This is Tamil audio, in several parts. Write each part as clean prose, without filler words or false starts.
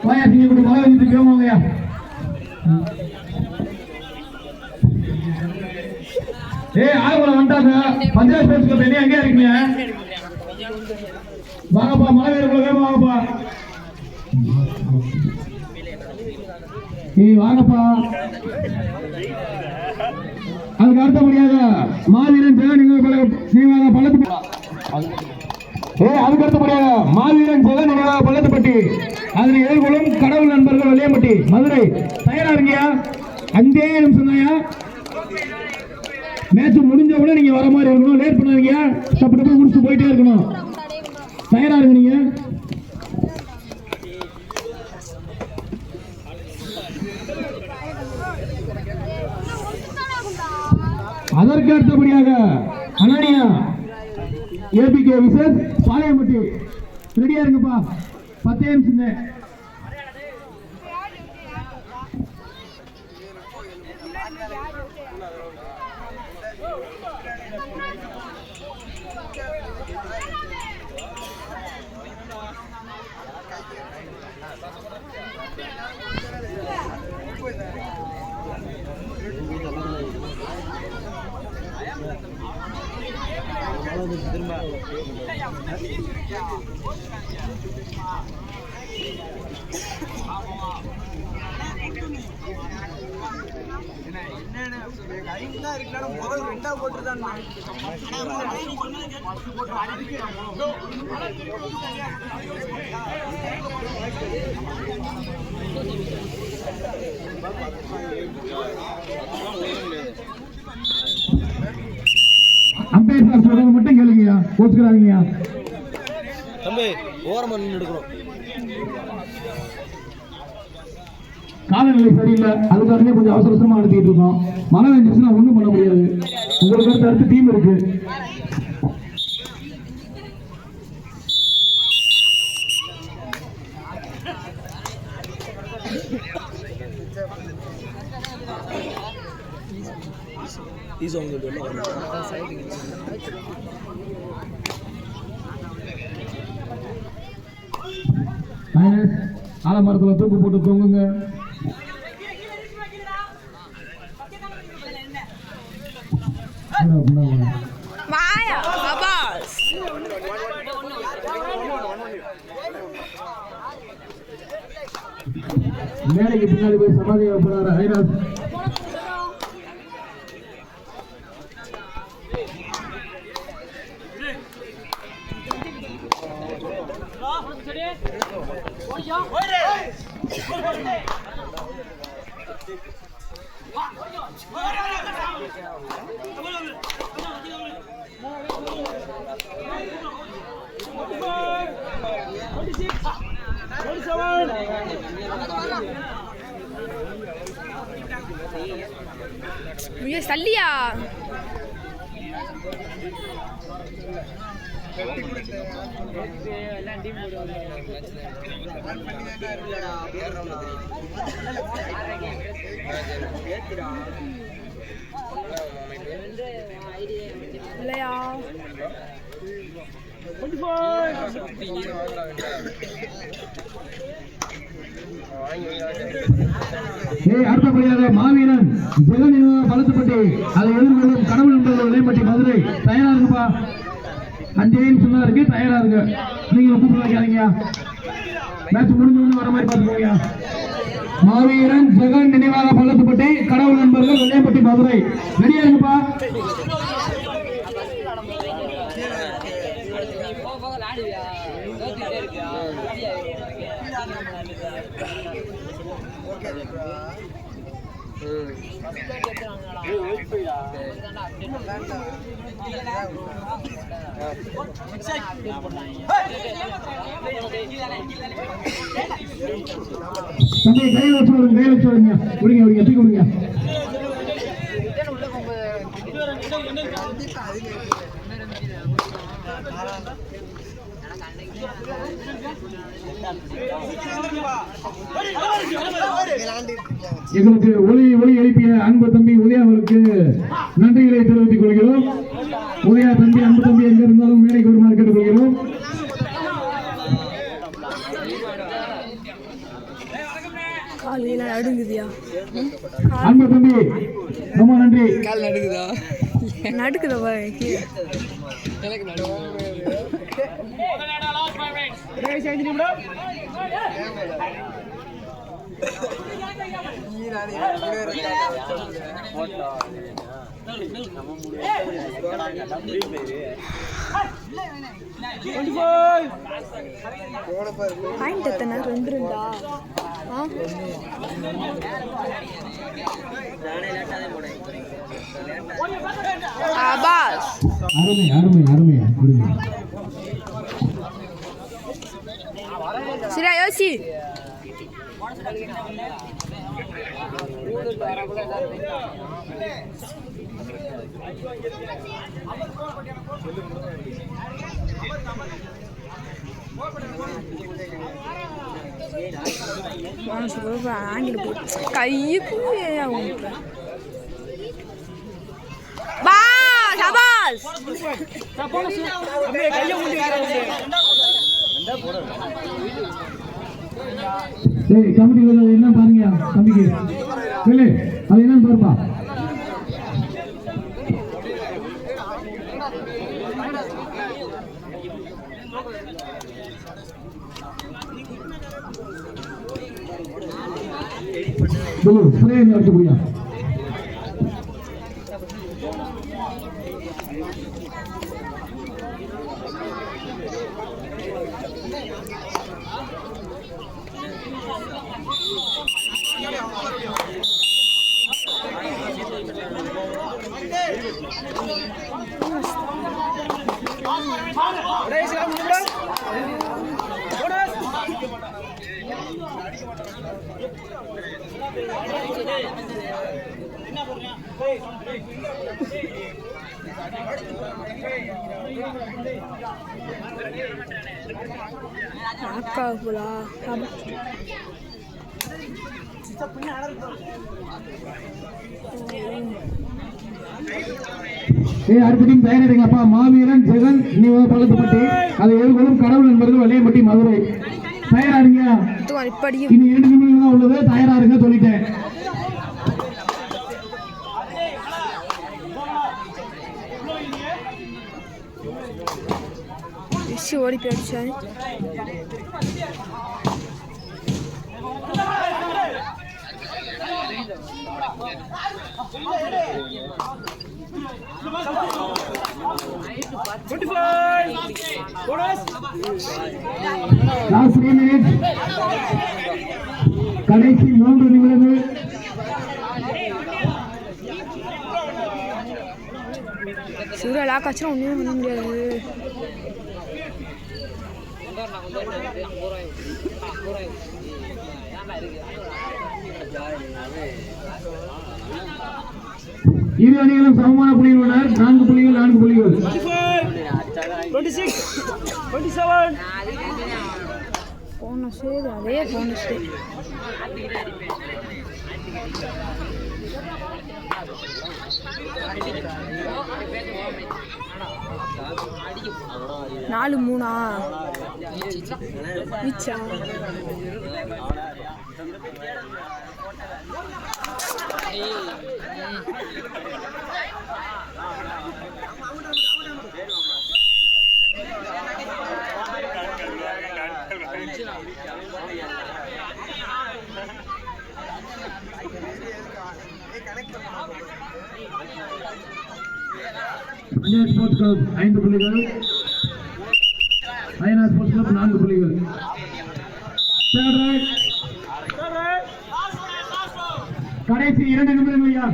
வாயா சிங்கக்குடி மழை வச்சுட்டு போவாங்கய்யா. ஆளுங்களை வந்துட்டாங்க. பஞ்சாயத்து ஸ்போர்ட்ஸ் கிளப் என்ன எங்கே இருக்கீங்க? வாங்கப்பா, மழை வேறுக்குள்ள வேணும் வாங்கப்பா. வாங்கப்பா. அதுக்கு அடுத்தபடியாக மாவீரன் ஜெகன் நினைவாக பள்ளத்து. அதுக்கு அடுத்தபடியாக மாவீரன் ஜெகன் நினைவாக பள்ளத்துப்பட்டி அதனை எதிர்கொள்ளும் கடவுள் நண்பர்கள் வெள்ளையம்பட்டி மதுரை. தயாரா இருங்கயா? 5 நிமிஷம் தான்யா. மேட்ச் முடிஞ்ச கூட நீங்க வர மாதிரி இருக்கணும். லேட் பண்ணாதீங்க. டப்பு டப்பு முடிச்சுட்டு போயிட்டே இருக்கணும். தயாரா இருங்க நீங்க. அதற்கு அடுத்தபடியாக அனானியா ஏபிகே விசேஷ் பாளையம்பட்டி ரெடியா இருங்கப்பா. 10 நிமிஷம். அம்பேர் சார் சொல்றது மட்டும் கேளுங்கயா. கோச்சுக்கிறாதீங்க தம்பி. ஓரமா நின்று எடுக்கணும். காலநிலை சரியில்லை, அதுக்காகவே கொஞ்சம் அவசர அவசரமா நடத்திட்டு இருக்கோம். மழை வந்துச்சுன்னா ஒண்ணும் பண்ண முடியாது. உங்களுக்கு அடுத்து டீம் இருக்கு. ஆலமரத்தில் தூக்கு போட்டு தொங்குங்க. மேடைக்கு பின்னாடி போய் சமாதி போறாரு ஹைராஜ். சல்லியா இல்லையா? அடுத்தபடியாக மாவீரன் ஜெகன் பலத்துப்பட்டி அதை எதிர்கொள்ளும் கடவுள் என்பது விளையம்பட்டி மதுரை. தயாரா இருக்குப்பா. 5 நிமிஷம் தான் இருக்கு. தயாரா இருக்கு. நீங்க கூப்பிட வைக்காதீங்க. மேட்ச் முடிஞ்சு வர மாதிரி பார்த்துக்கோங்க. மாவீரன் ஜெகன் நினைவாக பள்ளத்துப்பட்டி கடவுள் நண்பர்கள் வெள்ளையம்பட்டி மதுரை. ரெடியா இருக்குப்பா. தம்பி கையில் வச்சு விடுங்க. குடிங்க எத்தி கொடுங்க. எங்களுக்கு ஒளி எழுப்பிய அன்பு தம்பி உதயா அவருக்கு நன்றிகளை தெரிவித்துக் கொள்கிறோம். உதயா தம்பி, அன்பு தம்பி எங்க இருந்தாலும் மேடைக்கு வருமாறு கேட்டுக்கொள்கிறோம். காலையில் நடுங்குதியா? அன்பு தம்பி ரொம்ப நன்றி. கால் நடுக்குதா? நடுக்குதா பாரு. எனக்கு நடுக்கு. பாயிண்ட் எத்தனை? 2 இருந்தா ஆபாஸ். அருமை அருமை அருமை. சரியா யோசி. ஆங்கில கையுக்கு பா சபாஸ். சரி கமிட்டியில் என்ன பாருங்க தம்பிக்கு சொல்லு அது என்னன்னு பாருப்பா. ஸ்ப்ரே அடிச்சு முடியும். அடுத்த டீம் தயாரிடுங்கப்பா. மாவீரன் ஜெகன் பள்ளத்துப்பட்டி அதை எதிர்கொள்ளும் கடவுள் என்பது வலையம்பட்டி மதுரை. தயாராருங்க. இனி 2 நிமிடங்கள் தான் உள்ளது. தயாராருங்க சொல்லிட்டேன். ஓடி போயிடுச்சாரு. கடைசி 3 நிமிடங்கள். சூரியலா கச்சா ஒண்ணுமே பண்ண முடியாது. இரு அணிகளும் சமமான புள்ளிகள் உள்ளனர். 4 புள்ளிகள் 4 புள்ளிகள். 26 27 போன சேது அதே போன சேது. நாலு 3 மிச்சா. ஸ்போர்ட்ஸ் கிளப் 5 புள்ளிகள். அயனா ஸ்போர்ட்ஸ் கிளப் 4 புள்ளிகள். கடைசி 2 நிமிடங்கள் ஐயா.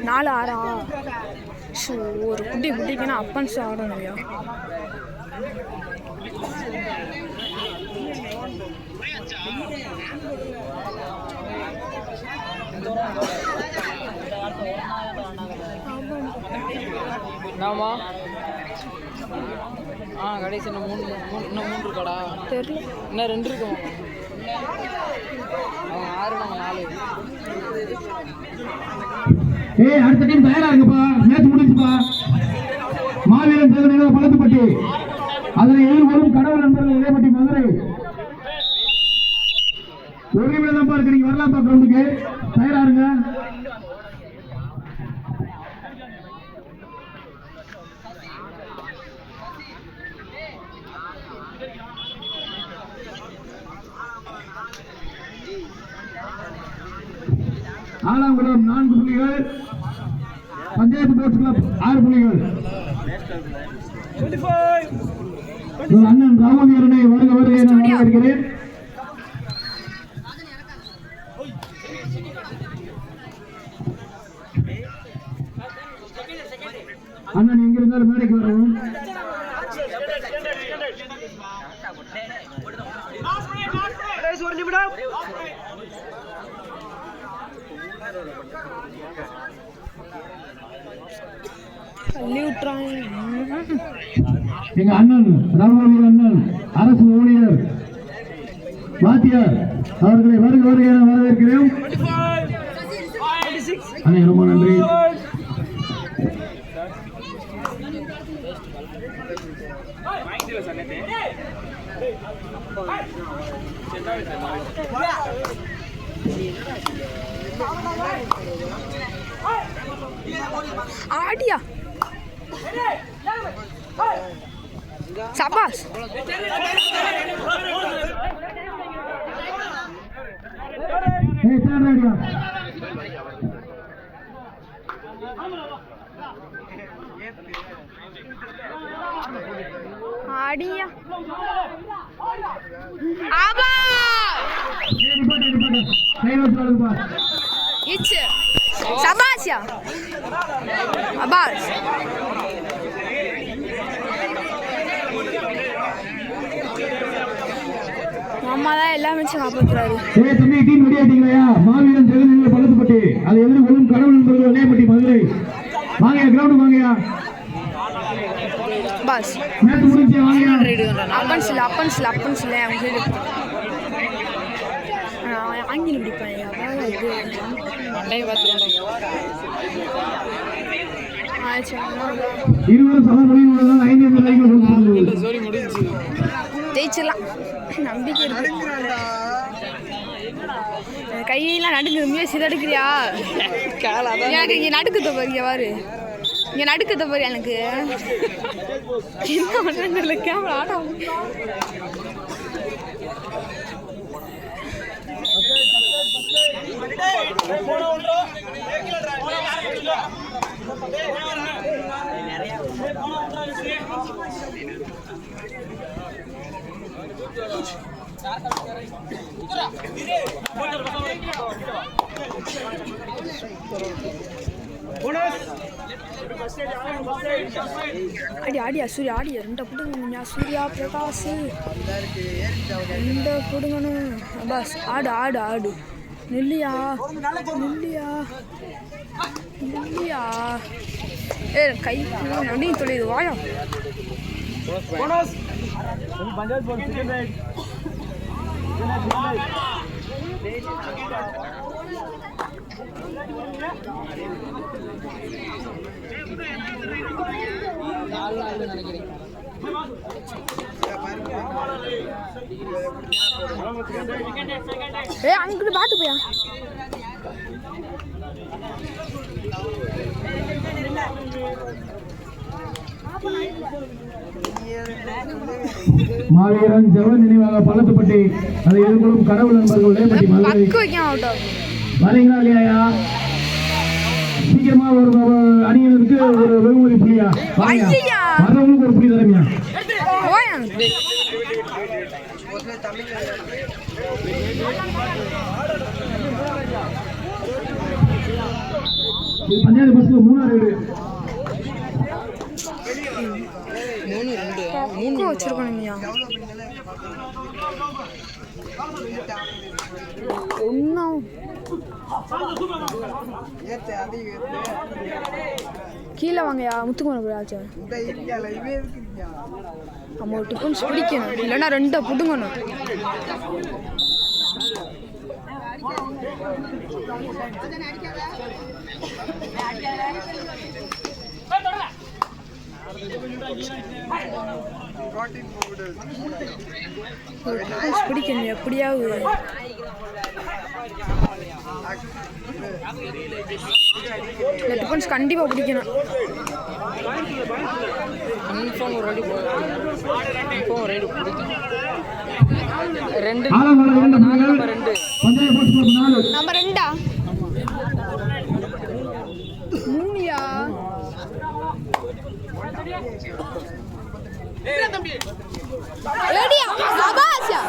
நாலு 6 ஒரு குட்டி குட்டிக்குன்னா அப்பன்ஸ் ஆடணும்யா. ஆமா கடைசி இன்னும் 3 இருக்காடா. தெரியல இன்னும் 2 இருக்குமா? அடுத்த டீம் தயாரா இருக்குப்பா. மேட்ச் முடிஞ்சுப்பா. மாவீரன் ஜெகனிவா பழத்துப்பட்டி அதனை எதிர்கொள்ளும் கடவுள் நண்பர்கள் இடைப்பட்டி மதுரை. ஒரு நிமிடம் தான் இருக்கு, நீங்க வரலாம்ப்பா கிரவுண்டுக்கு. தயாரா இருங்க. ஆலாங்குளம் 4 புள்ளிகள், பஞ்சாயத்து போர்ட்ஸ் கிளப் 6 புள்ளிகள். அண்ணன் ராம வீரனை வருக வருக என வரவேற்கிறேன். அண்ணன் எங்கிருந்தாலும் மேடைக்கு வரவும். ஒரு நிமிடம். தள்ளி விட்டுறாங்க. எங்க அண்ணன் ராமவீர் அண்ணன் அரசு ஊழியர் வாத்தியார் அவர்களை வருக வருக என வரவேற்கிறேன். அண்ணே ரொம்ப நன்றி. ஆடியா சபாஸ். ஆடியா ஆபா இச்சு சபாஸ்யா அபாஸ். மாமா தான் எல்லா மேட்சும் காப்பாற்றுறாரு. தம்பி டீம் ரெடி ஆயிட்டீங்களா? மாவீரன் ஜெகனிவா பழத்துப்பட்டி அதை எதிர்கொள்ளும் கடவுள் நண்பர்கள் இடைப்பட்டி மதுரை. வாங்கயா கிரவுண்ட் வாங்கயா. பாஸ் மேட்ச் முடிஞ்சு வாங்கயா. அப்பன்ஸ்ல அவங்க சைடு ஆங்கிலம் பிடிப்பாங்க. அதான் இது மண்டையை பார்த்துருந்தோம். இருவரும் சம முடிவுடன் 5 லைன்கள் ஜெயிச்சிடலாம் நம்பிக்கை இருக்கு. கையெல்லாம் நடுக்குது. முயற்சி தடுக்கிறியா? எனக்கு இங்கே நடுக்குத பாரு. வாரு இங்கே நடுக்குத பாரு. எனக்கு என்ன பண்ணுறது கேமரா ஆடம். ஆடியா சூர்யா ஆடியா 2 புடுங்க. சூர்யா பிரகாஷ் 2 புடுங்கணும். பாஸ் ஆடு ஆடு ஆடு. நெல்லியா கை நடி தொலைது வாயா. அங்கிட்டு பார்த்து போயா. மாவீரன் ஜெகன் நினைவாக பழத்துப்பட்டி அதை எதிர்கொள்ளும் கடவுள் நண்பர்கள் இடைப்பட்டி மதுரை. வரீங்களா இல்லையா? சீக்கிரமா ஒரு அணியினருக்கு ஒரு வெகுமதி புள்ளியா வரவங்களுக்கு ஒரு புள்ளி தரமியா. பஞ்சாயத்து பஸ்ல 3 வீடு வச்சிருக்கோம். ஒன்னும் கீழே வாங்கயா. முத்துக்குமரன் போயாச்சு. நம்ம ஒரு டிஃபன்ஸ் பிடிக்கணும், இல்லைன்னா 2 புடுங்கணும். பிடிக்கணும் எப்படியாவது. கண்டிப்பா பிடிக்கணும். நம்பர் 2 மூணியா ரெடியா சபாஷா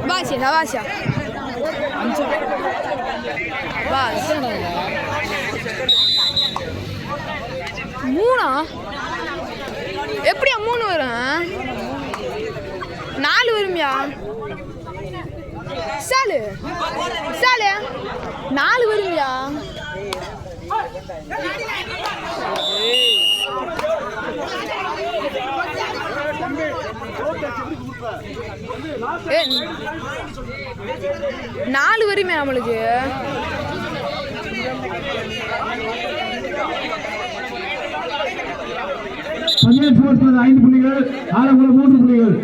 பாஷா சபாஷா பாஸ் 3 எப்படியா 3 வரும் 4 வரும்யா சாலு 4 வரும்யா நாலு வருமே நம்மளுக்கு. பஞ்சாயத்து 5 புள்ளிகள், ஆலங்குளம் 3 புள்ளிகள்.